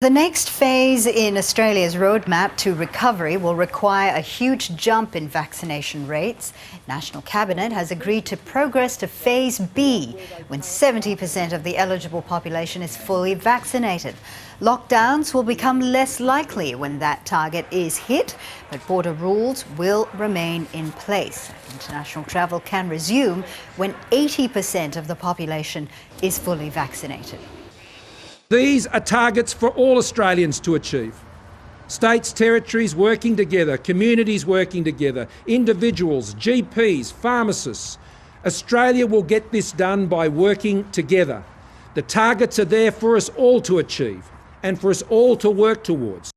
The next phase in Australia's roadmap to recovery will require a huge jump in vaccination rates. National Cabinet has agreed to progress to Phase B when 70% of the eligible population is fully vaccinated. Lockdowns will become less likely when that target is hit, but border rules will remain in place. International travel can resume when 80% of the population is fully vaccinated. These are targets for all Australians to achieve. States, territories working together, communities working together, individuals, GPs, pharmacists. Australia will get this done by working together. The targets are there for us all to achieve and for us all to work towards.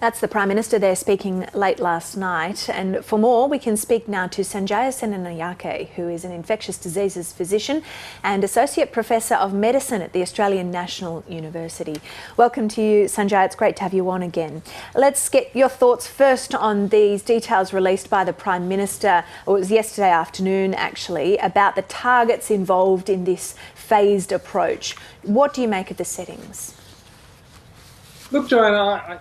That's the Prime Minister there speaking late last night. And for more, we can speak now to Senjaya Senanayake, who is an infectious diseases physician and Associate Professor of Medicine at the Australian National University. Welcome to you, Senjaya. It's great to have you on again. Let's get your thoughts first on these details released by the Prime Minister, or it was yesterday afternoon actually, about the targets involved in this phased approach. What do you make of the settings? Look, Joanna,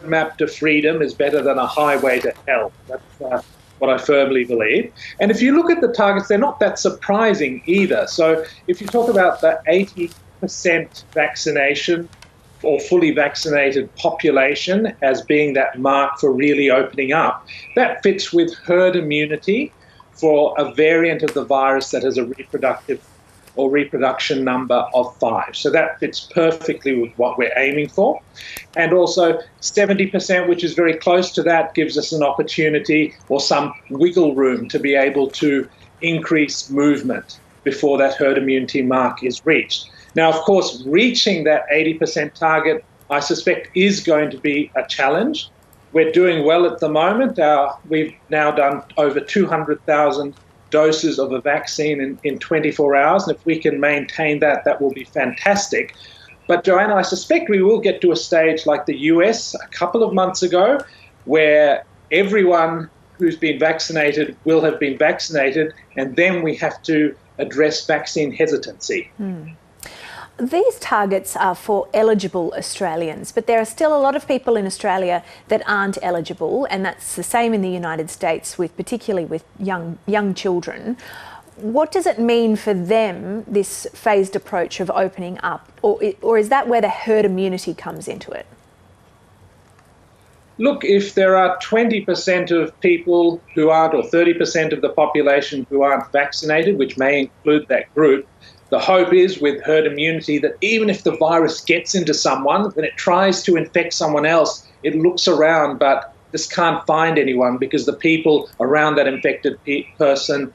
map to freedom is better than a highway to hell. That's what I firmly believe. And if you look at the targets, they're not that surprising either. So if you talk about the 80% vaccination or fully vaccinated population as being that mark for really opening up, that fits with herd immunity for a variant of the virus that has a reproduction number of 5. So that fits perfectly with what we're aiming for. And also 70%, which is very close to that, gives us an opportunity or some wiggle room to be able to increase movement before that herd immunity mark is reached. Now, of course, reaching that 80% target, I suspect, is going to be a challenge. We're doing well at the moment. We've now done over 200,000 doses of a vaccine in 24 hours. And if we can maintain that, that will be fantastic. But Joanna, I suspect we will get to a stage like the US a couple of months ago, where everyone who's been vaccinated will have been vaccinated, and then we have to address vaccine hesitancy. These targets are for eligible Australians, but there are still a lot of people in Australia that aren't eligible, and that's the same in the United States, particularly with young children. What does it mean for them, this phased approach of opening up, or is that where the herd immunity comes into it? Look, if there are 20% of people who aren't, or 30% of the population who aren't vaccinated, which may include that group, the hope is with herd immunity that even if the virus gets into someone, when it tries to infect someone else, it looks around but just can't find anyone because the people around that infected person,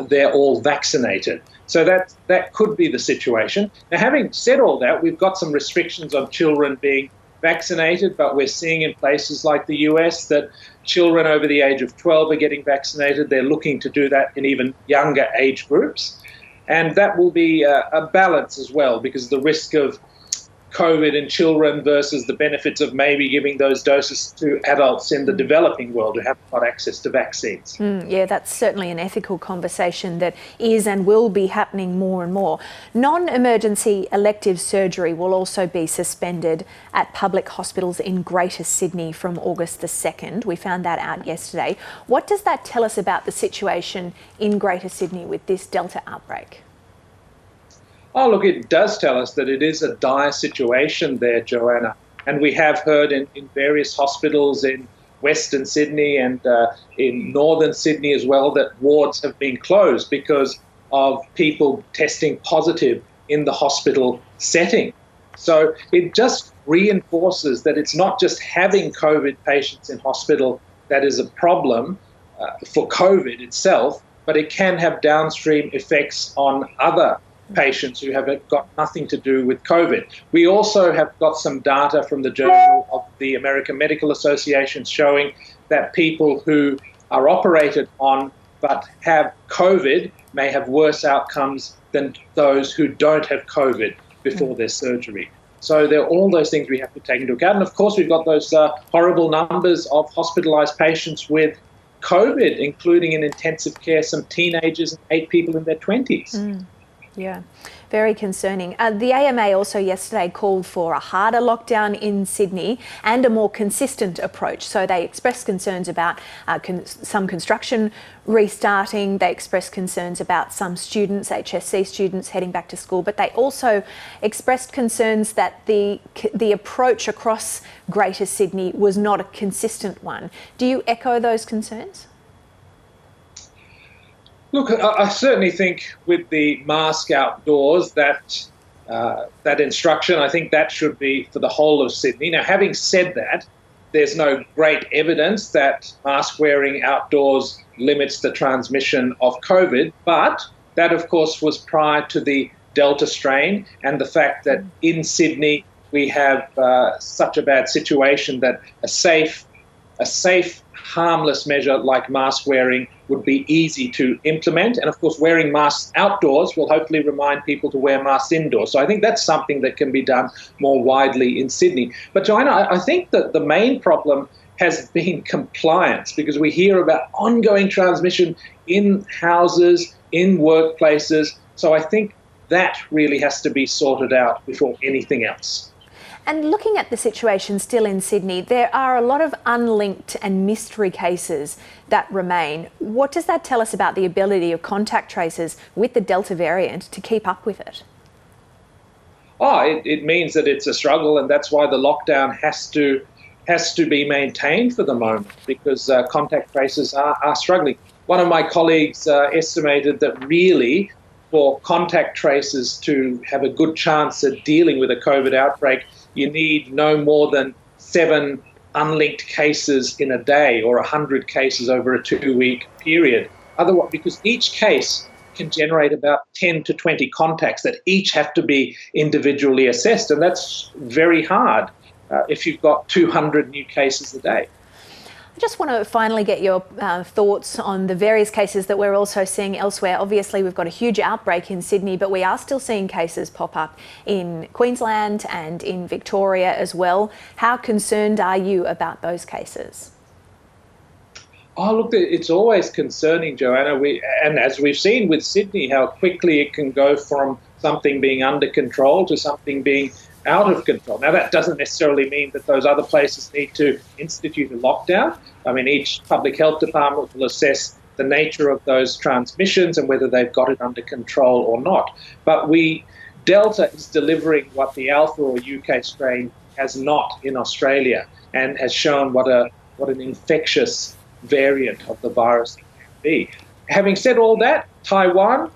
they're all vaccinated. So that could be the situation. Now, having said all that, we've got some restrictions on children being vaccinated, but we're seeing in places like the US that children over the age of 12 are getting vaccinated. They're looking to do that in even younger age groups. And that will be a balance as well, because the risk of COVID in children versus the benefits of maybe giving those doses to adults in the developing world who haven't got access to vaccines. Yeah, that's certainly an ethical conversation that is and will be happening more and more. Non-emergency elective surgery will also be suspended at public hospitals in Greater Sydney from August the 2nd. We found that out yesterday. What does that tell us about the situation in Greater Sydney with this Delta outbreak? Oh, look, it does tell us that it is a dire situation there, Joanna. And we have heard in various hospitals in Western Sydney and in Northern Sydney as well that wards have been closed because of people testing positive in the hospital setting. So it just reinforces that it's not just having COVID patients in hospital that is a problem for COVID itself, but it can have downstream effects on other patients who have got nothing to do with COVID. We also have got some data from the Journal of the American Medical Association showing that people who are operated on but have COVID may have worse outcomes than those who don't have COVID before their surgery. So there are all those things we have to take into account. And of course, we've got those horrible numbers of hospitalised patients with COVID, including in intensive care, some teenagers and 8 people in their 20s. Yeah. Very concerning. The AMA also yesterday called for a harder lockdown in Sydney and a more consistent approach. So they expressed concerns about some construction restarting. They expressed concerns about some students, HSC students, heading back to school. But they also expressed concerns that the approach across Greater Sydney was not a consistent one. Do you echo those concerns? Look, I certainly think with the mask outdoors, that instruction, I think that should be for the whole of Sydney. Now, having said that, there's no great evidence that mask wearing outdoors limits the transmission of COVID, but that, of course, was prior to the Delta strain and the fact that in Sydney we have such a bad situation that a safe, harmless measure like mask wearing would be easy to implement. And of course, wearing masks outdoors will hopefully remind people to wear masks indoors. So I think that's something that can be done more widely in Sydney. But Joanna, I think that the main problem has been compliance, because we hear about ongoing transmission in houses, in workplaces. So I think that really has to be sorted out before anything else. And looking at the situation still in Sydney, there are a lot of unlinked and mystery cases that remain. What does that tell us about the ability of contact tracers with the Delta variant to keep up with it? It means that it's a struggle, and that's why the lockdown has to be maintained for the moment, because contact tracers are struggling. One of my colleagues estimated that really for contact tracers to have a good chance at dealing with a COVID outbreak, you need no more than 7 unlinked cases in a day or 100 cases over a 2-week period. Otherwise, because each case can generate about 10 to 20 contacts that each have to be individually assessed. And that's very hard if you've got 200 new cases a day. I just want to finally get your thoughts on the various cases that we're also seeing elsewhere. Obviously, we've got a huge outbreak in Sydney, but we are still seeing cases pop up in Queensland and in Victoria as well. How concerned are you about those cases? Oh, look, it's always concerning, Joanna. And as we've seen with Sydney, how quickly it can go from something being under control to something being out of control. Now, that doesn't necessarily mean that those other places need to institute a lockdown. I mean, each public health department will assess the nature of those transmissions and whether they've got it under control or not. But Delta is delivering what the Alpha or UK strain has not in Australia, and has shown what an infectious variant of the virus can be. Having said all that, Taiwan,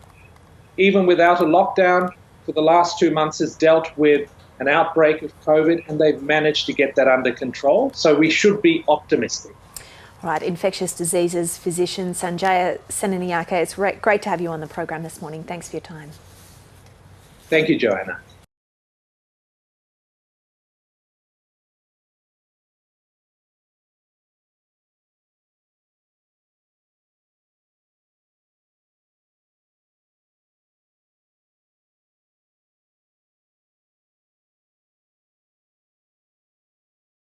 even without a lockdown for the last 2 months, has dealt with an outbreak of COVID, and they've managed to get that under control. So we should be optimistic. All right, infectious diseases physician Senjaya Senanayake, it's great to have you on the program this morning. Thanks for your time. Thank you, Joanna.